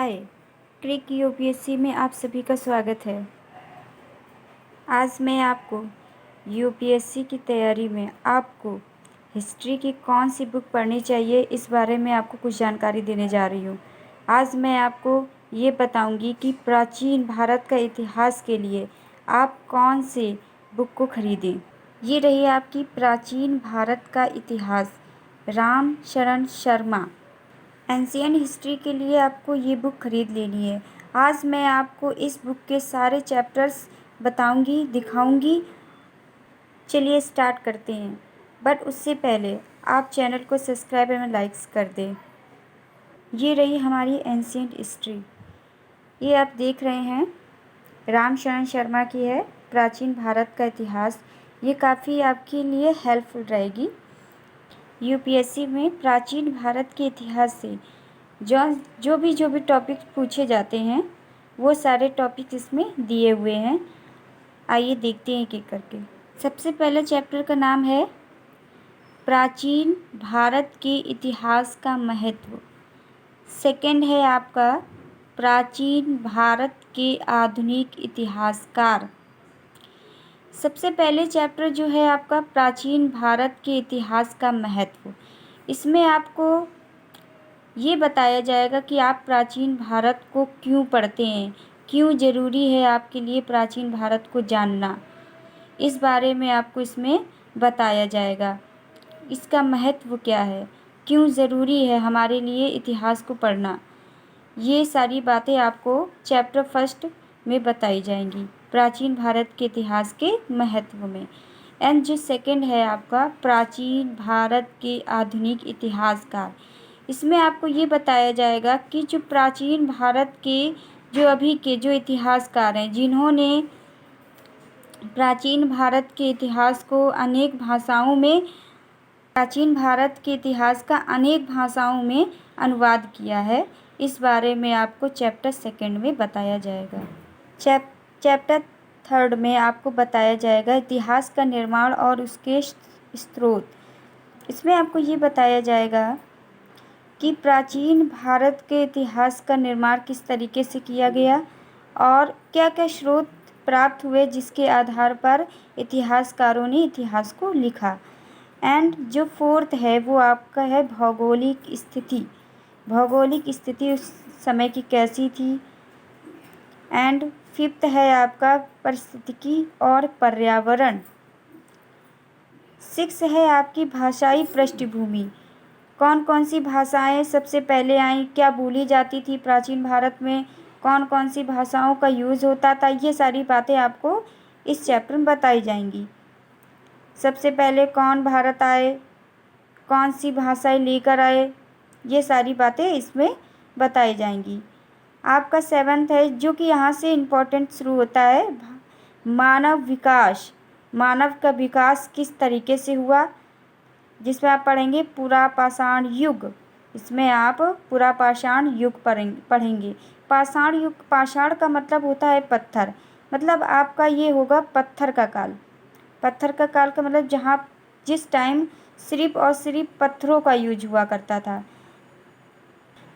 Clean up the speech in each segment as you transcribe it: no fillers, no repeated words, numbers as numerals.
हाय, क्रिक UPSC में आप सभी का स्वागत है। आज मैं आपको यूपीएससी की तैयारी में आपको हिस्ट्री की कौन सी बुक पढ़नी चाहिए इस बारे में आपको कुछ जानकारी देने जा रही हूँ। आज मैं आपको ये बताऊँगी कि प्राचीन भारत का इतिहास के लिए आप कौन से बुक को खरीदें। ये रही आपकी प्राचीन भारत का इतिहास, राम शरण शर्मा। एंशियंट हिस्ट्री के लिए आपको ये बुक खरीद लेनी है। आज मैं आपको इस बुक के सारे चैप्टर्स बताऊंगी, दिखाऊंगी। चलिए स्टार्ट करते हैं। बट उससे पहले आप चैनल को सब्सक्राइब एवं लाइक्स कर दें। ये रही हमारी एंशियंट हिस्ट्री। ये आप देख रहे हैं, राम शरण शर्मा की है प्राचीन भारत का इतिहास। ये काफ़ी आपके लिए हेल्पफुल रहेगी। यूपीएससी में प्राचीन भारत के इतिहास से जो भी टॉपिक पूछे जाते हैं वो सारे टॉपिक इसमें दिए हुए हैं। आइए देखते हैं एक एक करके। सबसे पहले चैप्टर का नाम है प्राचीन भारत के इतिहास का महत्व। सेकंड है आपका प्राचीन भारत के आधुनिक इतिहासकार। सबसे पहले चैप्टर जो है आपका प्राचीन भारत के इतिहास का महत्व। इसमें आपको ये बताया जाएगा कि आप प्राचीन भारत को क्यों पढ़ते हैं, क्यों ज़रूरी है आपके लिए प्राचीन भारत को जानना। इस बारे में आपको इसमें बताया जाएगा। इसका महत्व क्या है, क्यों ज़रूरी है हमारे लिए इतिहास को पढ़ना। ये सारी बातें आपको चैप्टर फर्स्ट में बताई जाएंगी प्राचीन भारत के इतिहास के महत्व में। एंड जो सेकंड है आपका प्राचीन भारत के आधुनिक इतिहासकार। इसमें आपको ये बताया जाएगा कि जो प्राचीन भारत के जो अभी के जो इतिहासकार हैं, जिन्होंने प्राचीन भारत के इतिहास को अनेक भाषाओं में प्राचीन भारत के इतिहास का अनेक भाषाओं में अनुवाद किया है, इस बारे में आपको चैप्टर सेकंड में बताया जाएगा। चैप्टर थर्ड में आपको बताया जाएगा इतिहास का निर्माण और उसके स्रोत। इसमें आपको ये बताया जाएगा कि प्राचीन भारत के इतिहास का निर्माण किस तरीके से किया गया और क्या क्या स्रोत प्राप्त हुए जिसके आधार पर इतिहासकारों ने इतिहास को लिखा। एंड जो फोर्थ है वो आपका है भौगोलिक स्थिति। भौगोलिक स्थिति उस समय की कैसी थी। एंड फिफ्थ है आपका पारिस्थितिकी और पर्यावरण। सिक्स है आपकी भाषाई पृष्ठभूमि, कौन कौन सी भाषाएं सबसे पहले आईं, क्या बोली जाती थी प्राचीन भारत में, कौन कौन सी भाषाओं का यूज़ होता था। ये सारी बातें आपको इस चैप्टर में बताई जाएंगी। सबसे पहले कौन भारत आए, कौन सी भाषाएं लेकर आए, ये सारी बातें इसमें बताई जाएंगी। आपका सेवन्थ है जो कि यहाँ से इम्पोर्टेंट शुरू होता है, मानव विकास। मानव का विकास किस तरीके से हुआ, जिसमें आप पढ़ेंगे पुरापाषाण युग। इसमें आप पुरापाषाण युग पढ़ेंगे। पाषाण युग, पाषाण का मतलब होता है पत्थर, मतलब आपका ये होगा पत्थर का काल। पत्थर का काल का मतलब जिस टाइम सिर्फ और सिर्फ पत्थरों का यूज हुआ करता था।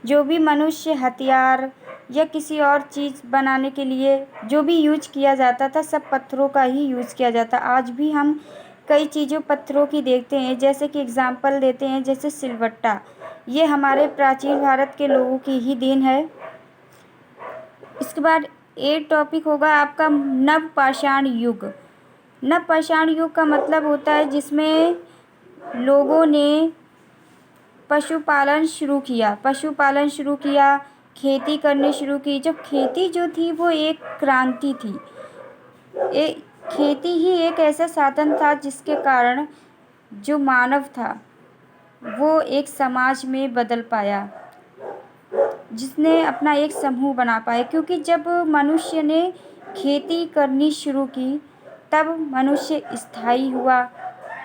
जो भी मनुष्य हथियार या किसी और चीज़ बनाने के लिए जो भी यूज किया जाता था सब पत्थरों का ही यूज़ किया जाता। आज भी हम कई चीज़ों पत्थरों की देखते हैं, जैसे कि एग्जाम्पल देते हैं जैसे सिलवट्टा, ये हमारे प्राचीन भारत के लोगों की ही देन है। इसके बाद एक टॉपिक होगा आपका नवपाषाण युग। नवपाषाण युग का मतलब होता है जिसमें लोगों ने पशुपालन शुरू किया, खेती करने शुरू की। जब खेती जो थी वो एक क्रांति थी। खेती ही एक ऐसा साधन था जिसके कारण जो मानव था वो एक समाज में बदल पाया, जिसने अपना एक समूह बना पाया। क्योंकि जब मनुष्य ने खेती करनी शुरू की तब मनुष्य स्थायी हुआ,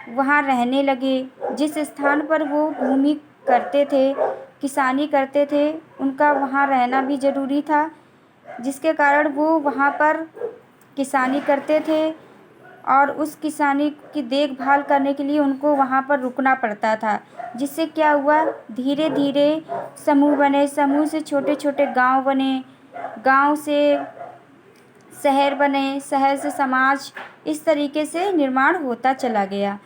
वहाँ रहने लगे। जिस स्थान पर वो भूमि करते थे, किसानी करते थे, उनका वहाँ रहना भी ज़रूरी था, जिसके कारण वो वहाँ पर किसानी करते थे। और उस किसानी की देखभाल करने के लिए उनको वहाँ पर रुकना पड़ता था। जिससे क्या हुआ, धीरे धीरे समूह बने, समूह से छोटे छोटे गांव बने, गांव से शहर बने, शहर से समाज, इस तरीके से निर्माण होता चला गया।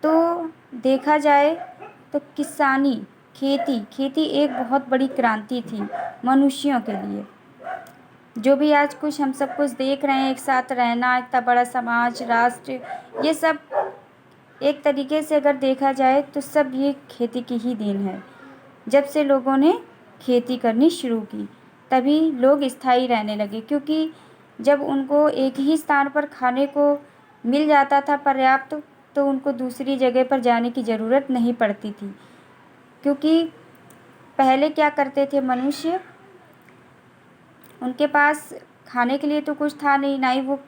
तो देखा जाए तो किसानी, खेती खेती एक बहुत बड़ी क्रांति थी मनुष्यों के लिए। जो भी आज कुछ हम सब कुछ देख रहे हैं, एक साथ रहना, इतना बड़ा समाज, राष्ट्र, ये सब एक तरीके से अगर देखा जाए तो सब ये खेती की ही देन है। जब से लोगों ने खेती करनी शुरू की तभी लोग स्थायी रहने लगे, क्योंकि जब उनको एक ही स्थान पर खाने को मिल जाता था पर्याप्त, तो उनको दूसरी जगह पर जाने की ज़रूरत नहीं पड़ती थी। क्योंकि पहले क्या करते थे मनुष्य, उनके पास खाने के लिए तो कुछ था नहीं, ना ही वो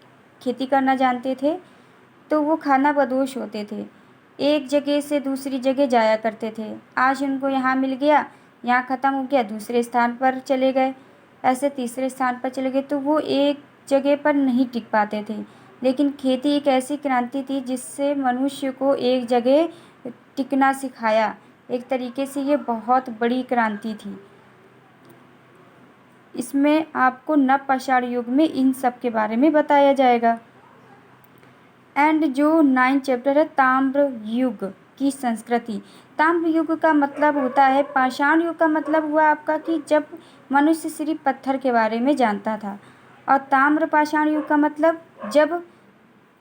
खेती करना जानते थे, तो वो खाना बदोश होते थे, एक जगह से दूसरी जगह जाया करते थे। आज उनको यहाँ मिल गया, यहाँ ख़त्म हो गया, दूसरे स्थान पर चले गए, ऐसे तीसरे स्थान पर चले गए, तो वो एक जगह पर नहीं टिक पाते थे। लेकिन खेती एक ऐसी क्रांति थी जिससे मनुष्य को एक जगह टिकना सिखाया। एक तरीके से ये बहुत बड़ी क्रांति थी। इसमें आपको नवपाषाण युग में इन सब के बारे में बताया जाएगा। एंड जो 9 चैप्टर है, ताम्र युग की संस्कृति। ताम्र युग का मतलब होता है, पाषाण युग का मतलब हुआ आपका कि जब मनुष्य सिर्फ पत्थर के बारे में जानता था, और ताम्र पाषाण युग का मतलब जब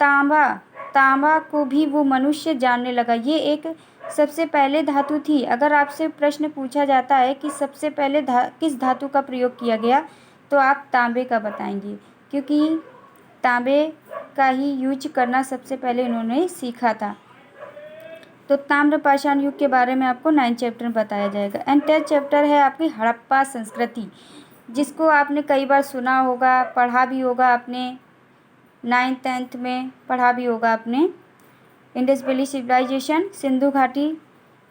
तांबा को भी वो मनुष्य जानने लगा। ये एक सबसे पहले धातु थी। अगर आपसे प्रश्न पूछा जाता है कि सबसे पहले किस धातु का प्रयोग किया गया, तो आप तांबे का बताएंगे, क्योंकि तांबे का ही यूज करना सबसे पहले इन्होंने सीखा था। तो ताम्र पाषाण युग के बारे में आपको 9 चैप्टर में बताया जाएगा। एंड 10 चैप्टर है आपकी हड़प्पा संस्कृति, जिसको आपने कई बार सुना होगा, पढ़ा भी होगा आपने, 9th 10th में पढ़ा भी होगा आपने। इंडस वैली सिविलाइजेशन, सिंधु घाटी,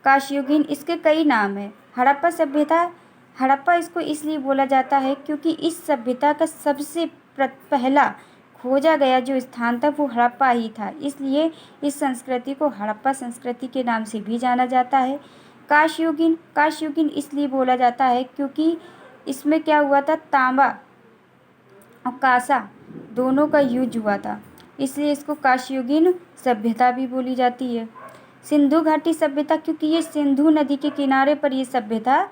काशीयुगीन, इसके कई नाम हैं। हड़प्पा सभ्यता, हड़प्पा इसको इसलिए बोला जाता है क्योंकि इस सभ्यता का सबसे पहला खोजा गया जो स्थान था वो हड़प्पा ही था, इसलिए इस संस्कृति को हड़प्पा संस्कृति के नाम से भी जाना जाता है। काशीयुगीन इसलिए बोला जाता है क्योंकि इसमें क्या हुआ था, तांबा और कांसा दोनों का यूज हुआ था, इसलिए इसको काशीयुगीन सभ्यता भी बोली जाती है। सिंधु घाटी सभ्यता, क्योंकि ये सिंधु नदी के किनारे पर ये सभ्यता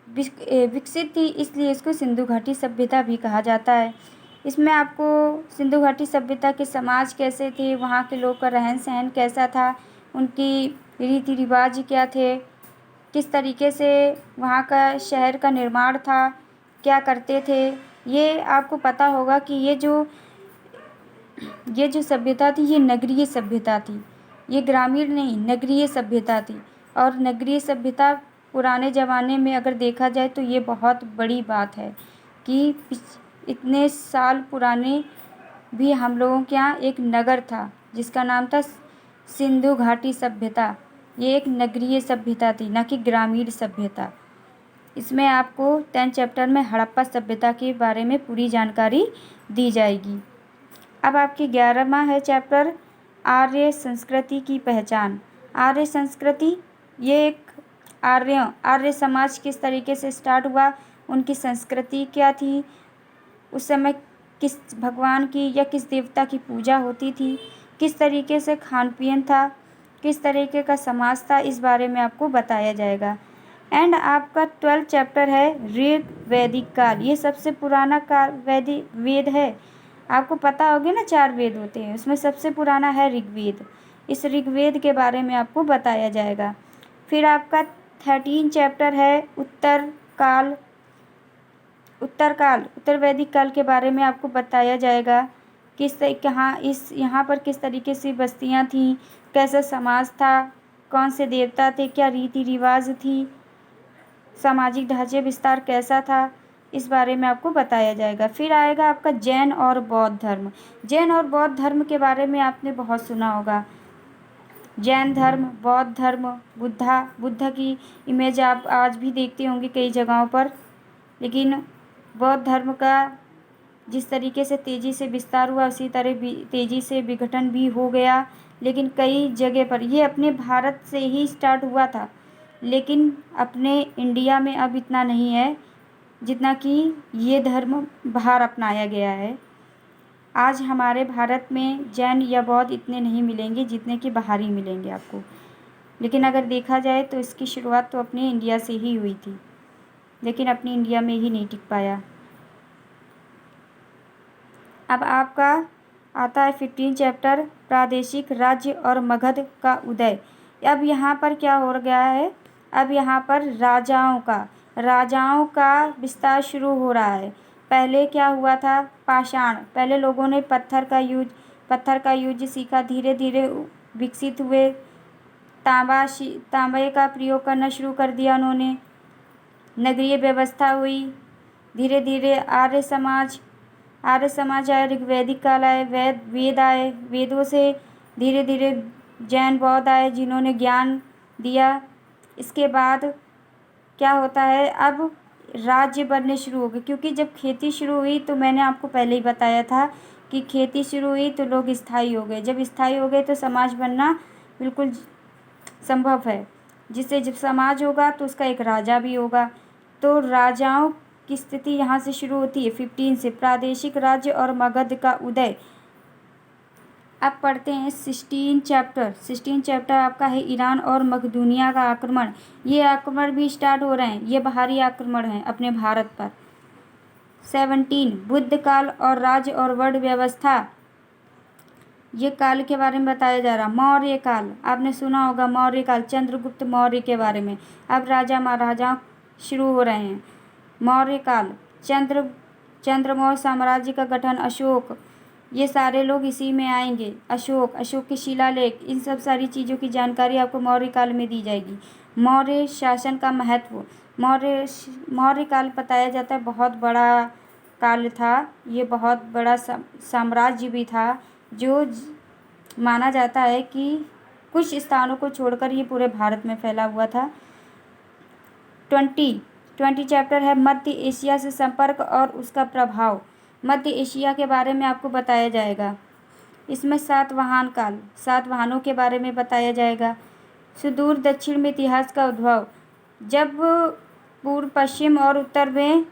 विकसित थी, इसलिए इसको सिंधु घाटी सभ्यता भी कहा जाता है। इसमें आपको सिंधु घाटी सभ्यता के समाज कैसे थे, वहाँ के लोग का रहन सहन कैसा था, उनकी रीति रिवाज क्या थे, किस तरीके से वहाँ का शहर का निर्माण था, क्या करते थे, ये आपको पता होगा कि ये जो सभ्यता थी ये नगरीय सभ्यता थी, ये ग्रामीण नहीं नगरीय सभ्यता थी। और नगरीय सभ्यता पुराने ज़माने में अगर देखा जाए तो ये बहुत बड़ी बात है कि इतने साल पुराने भी हम लोगों के यहाँ एक नगर था जिसका नाम था सिंधु घाटी सभ्यता। ये एक नगरीय सभ्यता थी, न कि ग्रामीण सभ्यता। इसमें आपको 10 चैप्टर में हड़प्पा सभ्यता के बारे में पूरी जानकारी दी जाएगी। अब आपकी 11वां है चैप्टर, आर्य संस्कृति की पहचान। आर्य संस्कृति, ये एक आर्य समाज किस तरीके से स्टार्ट हुआ, उनकी संस्कृति क्या थी, उस समय किस भगवान की या किस देवता की पूजा होती थी, किस तरीके से खान पीन था, किस तरीके का समाज था, इस बारे में आपको बताया जाएगा। एंड आपका 12 चैप्टर है ऋग वैदिक काल। ये सबसे पुराना काल वेद है। आपको पता होगा ना 4 वेद होते हैं, उसमें सबसे पुराना है ऋग्वेद। इस ऋग्वेद के बारे में आपको बताया जाएगा। फिर आपका 13 चैप्टर है उत्तर वैदिक काल के बारे में आपको बताया जाएगा। यहाँ पर किस तरीके से बस्तियाँ थीं, कैसा समाज था, कौन से देवता थे, क्या रीति रिवाज थी, सामाजिक ढांचे विस्तार कैसा था, इस बारे में आपको बताया जाएगा। फिर आएगा आपका जैन और बौद्ध धर्म। जैन और बौद्ध धर्म के बारे में आपने बहुत सुना होगा। जैन धर्म, बौद्ध धर्म, बुद्धा की इमेज आप आज भी देखते होंगे कई जगहों पर, लेकिन बौद्ध धर्म का जिस तरीके से तेज़ी से विस्तार हुआ उसी तरह तेज़ी से विघटन भी हो गया। लेकिन कई जगह पर ये अपने भारत से ही स्टार्ट हुआ था, लेकिन अपने इंडिया में अब इतना नहीं है जितना कि ये धर्म बाहर अपनाया गया है। आज हमारे भारत में जैन या बौद्ध इतने नहीं मिलेंगे जितने कि बाहर ही मिलेंगे आपको। लेकिन अगर देखा जाए तो इसकी शुरुआत तो अपने इंडिया से ही हुई थी, लेकिन अपनी इंडिया में ही नहीं टिक पाया। अब आपका आता है 15 चैप्टर, प्रादेशिक राज्य और मगध का उदय। अब यहाँ पर क्या हो गया है, अब यहाँ पर राजाओं का विस्तार शुरू हो रहा है। पहले क्या हुआ था, पाषाण, पहले लोगों ने पत्थर का युद्ध सीखा, धीरे धीरे विकसित हुए। तांबे का प्रयोग करना शुरू कर दिया उन्होंने। नगरीय व्यवस्था हुई, धीरे धीरे आर्य समाज आए, ऋग्वैदिक काल आए, वेद आए, वेदों से धीरे धीरे जैन बौद्ध आए जिन्होंने ज्ञान दिया। इसके बाद क्या होता है, अब राज्य बनने शुरू हो गए, क्योंकि जब खेती शुरू हुई तो मैंने आपको पहले ही बताया था कि खेती शुरू हुई तो लोग स्थायी हो गए। जब स्थायी हो गए तो समाज बनना बिल्कुल संभव है, जिससे जब समाज होगा तो उसका एक राजा भी होगा। तो राजाओं की स्थिति यहाँ से शुरू होती है 15 से, प्रादेशिक राज्य और मगध का उदय। अब पढ़ते हैं 16 चैप्टर आपका है ईरान और मकदूनिया का आक्रमण। ये आक्रमण भी स्टार्ट हो रहे हैं, ये बाहरी आक्रमण हैं अपने भारत पर। 17 बुद्ध काल और राज्य और वर्ण व्यवस्था, ये काल के बारे में बताया जा रहा। मौर्य काल, आपने सुना होगा मौर्य काल, चंद्रगुप्त मौर्य के बारे में। अब राजा महाराजा शुरू हो रहे हैं। मौर्य काल, चंद्रमौर्य साम्राज्य का गठन, अशोक, ये सारे लोग इसी में आएंगे। अशोक के शिलालेख, इन सब सारी चीज़ों की जानकारी आपको मौर्य काल में दी जाएगी। मौर्य शासन का महत्व, मौर्य काल बताया जाता है बहुत बड़ा काल था। ये बहुत बड़ा साम्राज्य भी था, जो माना जाता है कि कुछ स्थानों को छोड़कर ये पूरे भारत में फैला हुआ था। 20 चैप्टर है मध्य एशिया से संपर्क और उसका प्रभाव। मध्य एशिया के बारे में आपको बताया जाएगा। इसमें सातवाहनों के बारे में बताया जाएगा। सुदूर दक्षिण में इतिहास का उद्भव, जब पूर्व पश्चिम और उत्तर में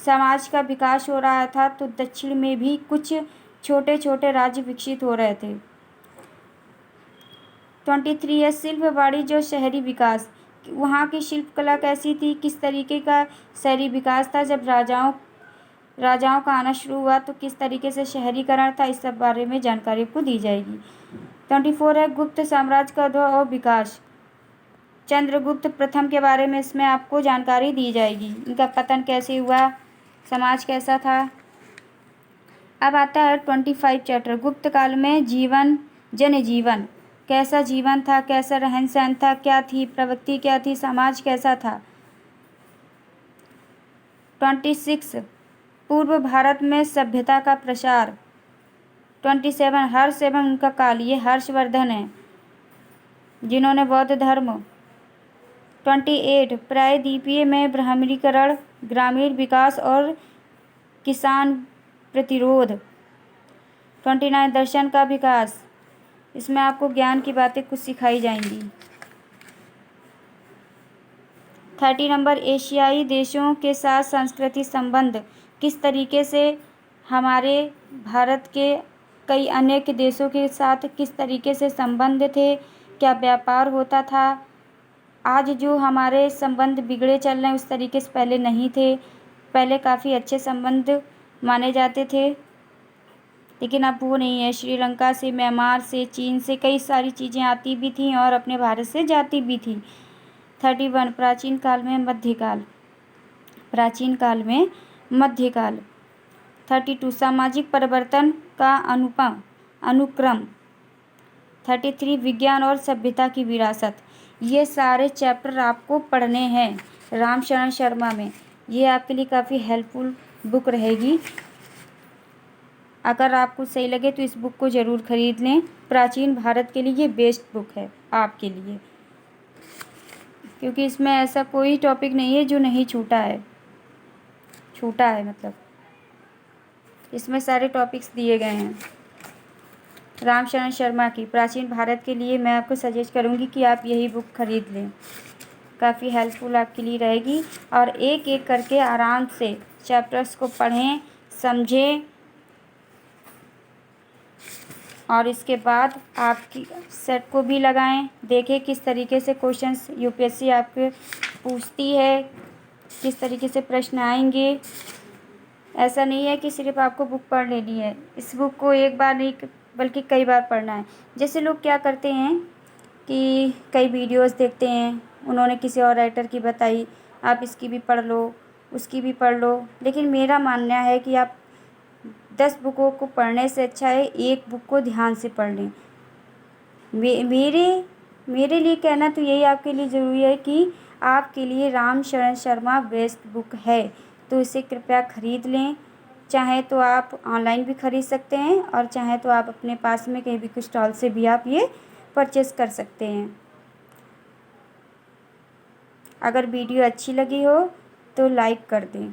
समाज का विकास हो रहा था तो दक्षिण में भी कुछ छोटे छोटे राज्य विकसित हो रहे थे। 23 है शिल्प वाणिज्य और शहरी विकास। वहाँ की शिल्पकला कैसी थी, किस तरीके का शहरी विकास था, जब राजाओं का आना शुरू हुआ तो किस तरीके से शहरीकरण था, इस सब बारे में जानकारी आपको दी जाएगी। 24 है गुप्त साम्राज्य का उद्भव और विकास। चंद्रगुप्त प्रथम के बारे में इसमें आपको जानकारी दी जाएगी, इनका पतन कैसे हुआ, समाज कैसा था। अब आता है 25 चैप्टर, गुप्त काल में जनजीवन, कैसा जीवन था, कैसा रहन सहन था, क्या थी प्रवृत्ति, क्या थी समाज, कैसा था। 26 पूर्व भारत में सभ्यता का प्रसार। 27 हर्ष एवं उनका काल, ये हर्षवर्धन है जिन्होंने बौद्ध धर्म। 28 प्रायद्वीपीय में ब्राह्मणीकरण, ग्रामीण विकास और किसान प्रतिरोध। 29 दर्शन का विकास, इसमें आपको ज्ञान की बातें कुछ सिखाई जाएंगी। 30 नंबर एशियाई देशों के साथ सांस्कृतिक संबंध, किस तरीके से हमारे भारत के कई अन्य देशों के साथ किस तरीके से संबंध थे, क्या व्यापार होता था। आज जो हमारे संबंध बिगड़े चल रहे हैं उस तरीके से पहले नहीं थे, पहले काफ़ी अच्छे संबंध माने जाते थे, लेकिन अब वो नहीं है। श्रीलंका से, म्यांमार से, चीन से कई सारी चीज़ें आती भी थीं और अपने भारत से जाती भी थीं। 31 प्राचीन काल में मध्यकाल। 32 सामाजिक परिवर्तन का अनुक्रम। 33 विज्ञान और सभ्यता की विरासत। ये सारे चैप्टर आपको पढ़ने हैं रामशरण शर्मा में। ये आपके लिए काफ़ी हेल्पफुल बुक रहेगी। अगर आपको सही लगे तो इस बुक को ज़रूर ख़रीद लें। प्राचीन भारत के लिए ये बेस्ट बुक है आपके लिए, क्योंकि इसमें ऐसा कोई टॉपिक नहीं है जो नहीं छूटा है मतलब। इसमें सारे टॉपिक्स दिए गए हैं। रामशरण शर्मा की प्राचीन भारत के लिए मैं आपको सजेस्ट करूँगी कि आप यही बुक खरीद लें, काफ़ी हेल्पफुल आपके लिए रहेगी। और एक एक करके आराम से चैप्टर्स को पढ़ें, समझें, और इसके बाद आपकी सेट को भी लगाएं। देखें किस तरीके से क्वेश्चंस यूपीएससी आपके पूछती है, किस तरीके से प्रश्न आएंगे। ऐसा नहीं है कि सिर्फ आपको बुक पढ़ लेनी है, इस बुक को एक बार नहीं बल्कि कई बार पढ़ना है। जैसे लोग क्या करते हैं कि कई वीडियोस देखते हैं, उन्होंने किसी और राइटर की बताई, आप इसकी भी पढ़ लो, उसकी भी पढ़ लो, लेकिन मेरा मानना है कि आप 10 बुकों को पढ़ने से अच्छा है एक बुक को ध्यान से पढ़ लें। मेरे लिए कहना तो यही आपके लिए ज़रूरी है कि आपके लिए रामशरण शर्मा बेस्ट बुक है, तो इसे कृपया ख़रीद लें। चाहे तो आप ऑनलाइन भी ख़रीद सकते हैं और चाहे तो आप अपने पास में कहीं भी कुछ स्टॉल से भी आप ये परचेस कर सकते हैं। अगर वीडियो अच्छी लगी हो तो लाइक कर दें।